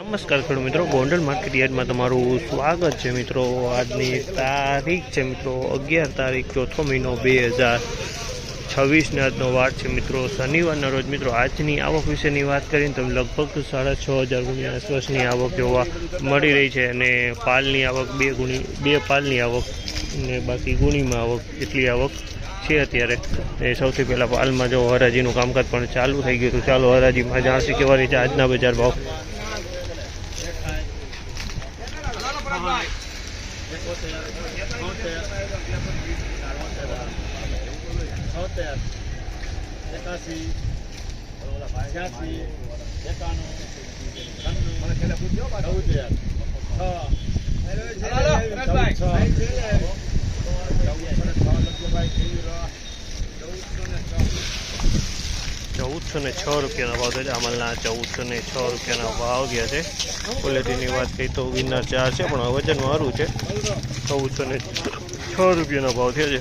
નમસ્કાર ખેડૂત મિત્રો, ગોંડલ માર્કેટ યાર્ડમાં તમારું સ્વાગત છે મિત્રો। આજની તારીખ છે મિત્રો 11 તારીખ ચોથો મહિનો 2026 ને આજનો વાર છે મિત્રો શનિવારના રોજ। મિત્રો આજની આવક વિશેની વાત કરીને તો લગભગ 6,500 ગુણી આસપાસની આવક જોવા મળી રહી છે અને પાલની આવક બે પાલની આવક ને બાકી ગુણીમાં આવક એટલી આવક છે અત્યારે। સૌથી પહેલાં પાલમાં જો હરાજીનું કામકાજ પણ ચાલુ થઈ ગયું હતું। ચાલો હરાજીમાં જાણસી કેવા રહી છે આજના બજાર ભાવ। ₹1406 ભાવ છે। અમલના 1406 રૂપિયાના ભાવ ગયા છે। ક્વોલિટીની વાત કરીએ તો ગિરનાર 4 છે પણ વજન સારું છે। 1406 રૂપિયાના ભાવ થયા છે।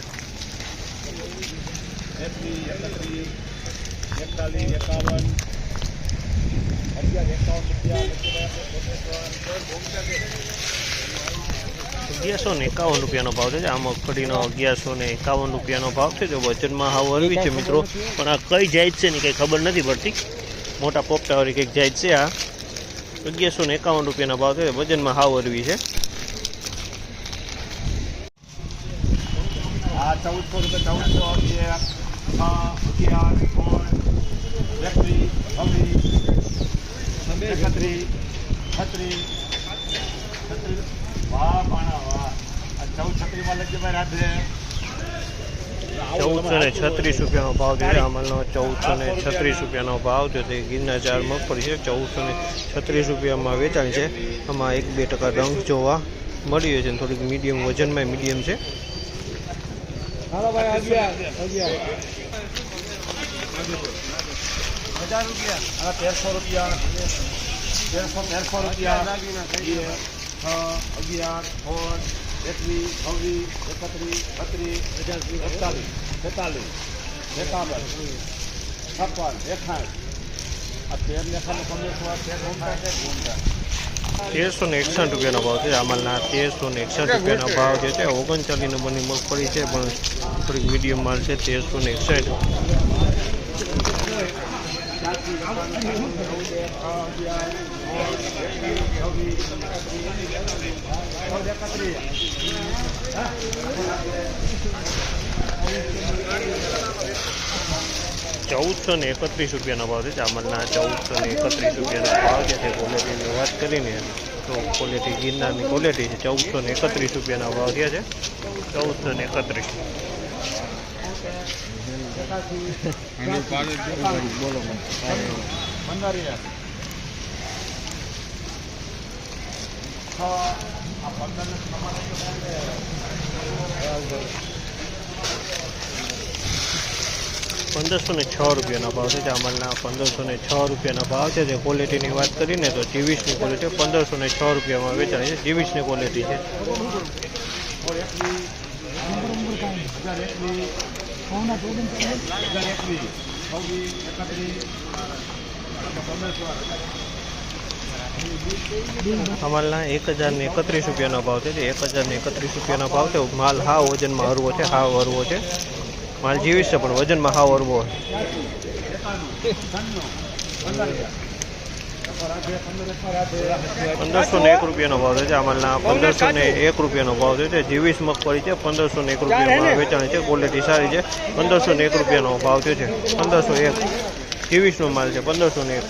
₹1151 ભાવ છે। આ મગફળીનો ₹1151 ભાવ છે। જો વજનમાં હાવ હળવી છે મિત્રો, પણ આ કઈ જાત છે ને કંઈ ખબર નથી પડતી। મોટા પોપટાવાળી કંઈક જાત છે। આ ₹1151 ભાવ છે। વજનમાં હાવ હળવી છે। ₹1436 ભાવ છે। અમલનો 1436 ભાવ છે। તે ગિરનાર 4 મગફળી છે। 1436 વેચાણ છે। આમાં 1-2% રંગ જોવા મળી રહ્યો છે। થોડીક મીડિયમ વજનમાં મીડિયમ છે। ₹1361 ભાવ છે। અમલના ₹1361 ભાવ જે છે। 39 નંબરની મગફળી છે પણ થોડીક મીડિયમ માલ છે। 1361 ₹1431 ભાવ છે। અમલના ₹1431 ભાવ છે। ક્વોલિટીની વાત કરીને તો ક્વોલિટી ગિરનારની ક્વોલિટી છે। ₹1431 ભાવ થયા છે। 1431 ₹1506 ભાવ છે। અમલના ₹1506 ભાવ છે। જે ક્વોલિટીની વાત કરીને તો 24ની ક્વોલિટી ₹1506 વેચાણી છે। 24ની ક્વોલિટી છે। અમલના ₹1031 ભાવ છે। ₹1031 ભાવ છે। માલ હાવ વજનમાં હરવો છે। હાવ હરવો છે માલ। જીવીશ છે પણ વજનમાં હાવ હરવો છે। ₹1501 ભાવ છે। અમલના ₹1501 ભાવ છે। જીવીશ મગફળી છે। ₹1501 વેચાણી છે। ક્વોલિટી સારી છે। ₹1501 ભાવ છે। 1501 જીવીશનો માલ છે। 1501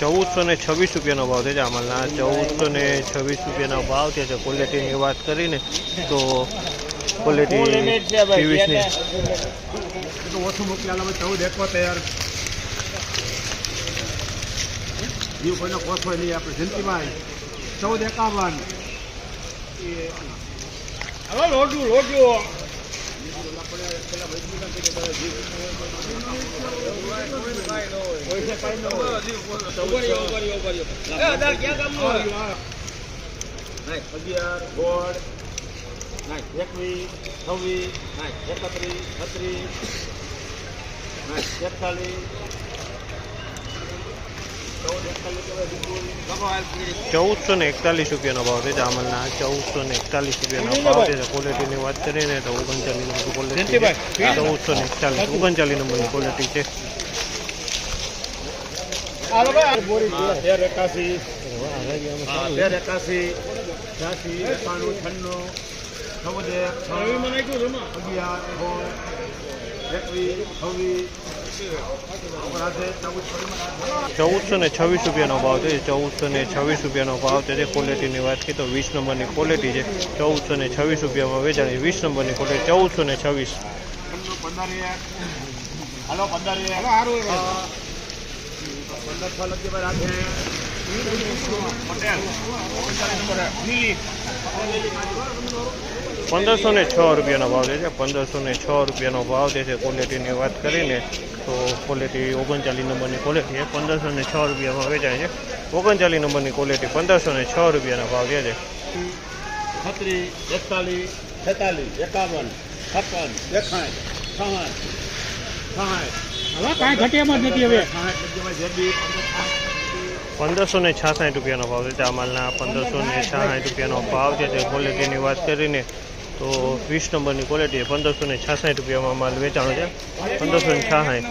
₹1426 ભાવ છે। અમલના ₹1426 ભાવ છે। ક્વોલિટીની વાત કરીને તો ક્વોલિટી 24ની ઓછું મોકલેલા 1471 જીવ કોઈનો કોસ હોય નહીં આપણે જયંતિભાઈ 1451 હવે લોડું ₹11 ગોળ 21 26 31 32 ₹1441 રૂપિયાનો ભાવ છે જામલના. ₹1441 ભાવ છે. ક્વોલિટીની વાત કરીને તો 39 નંબર ક્વોલિટી 1441 39 નંબરની ક્વોલિટી છે. 1381 83 96 ₹1426 રૂપિયાનો ભાવ છે. ₹1426 ભાવ છે. ક્વોલિટીની વાત કરીએ તો 20 નંબરની ક્વોલિટી છે. ₹1426 વેચાણી. 20 નંબરની ક્વોલિટી 1426. 1506 રૂપિયાનો ભાવ છે. 1506 રૂપિયાનો ભાવ છે. ક્વોલિટીની વાત કરીને તો ક્વોલિટી 39 નંબરની ક્વોલિટી છે. 1506 રૂપિયામાં વેચાય છે. 39 નંબરની ક્વોલિટી 1506 રૂપિયાના ભાવ છે. 36 41 46 57 58 56 60 60 હવે કાંઈ ઘટ્યામાં જ નથી હવે. 1566 રૂપિયાનો ભાવ છે જામલના. 1566 રૂપિયાનો ભાવ છે. ક્વોલિટીની વાત કરીને તો 20 નંબરની ક્વોલિટી 1566 રૂપિયામાં માલ વેચાણો છે. 1566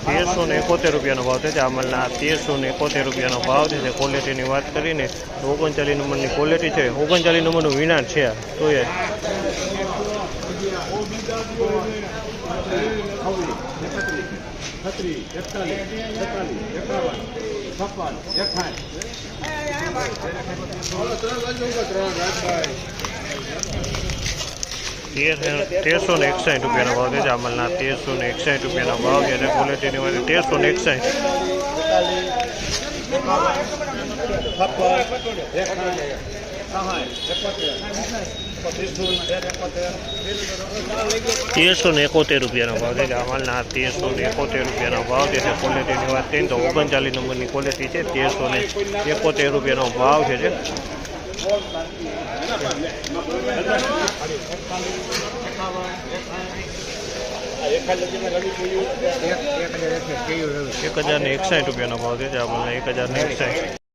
₹1371 રૂપિયાનો ભાવ છે જામલના. ₹1371 રૂપિયાનો ભાવ છે. ક્વોલિટીની વાત કરીને તો 39 નંબરની ક્વોલિટી છે. 39 નંબરનું વિનાર છે તો એ 1361 રૂપિયાનો ભાવ છે જામલના. 1361 રૂપિયાનો ભાવ છે. ક્વોલિટીની વાત 1361 ₹1371 રૂપિયાનો ભાવ છે જામલના. 1371 રૂપિયાનો ભાવ છે. ક્વોલિટીની વાત કરીએ તો 39 નંબરની ક્વોલિટી છે. 1371 રૂપિયાનો ભાવ છે. ₹1061 રૂપિયાનો ભાવ છે જામલના. 1061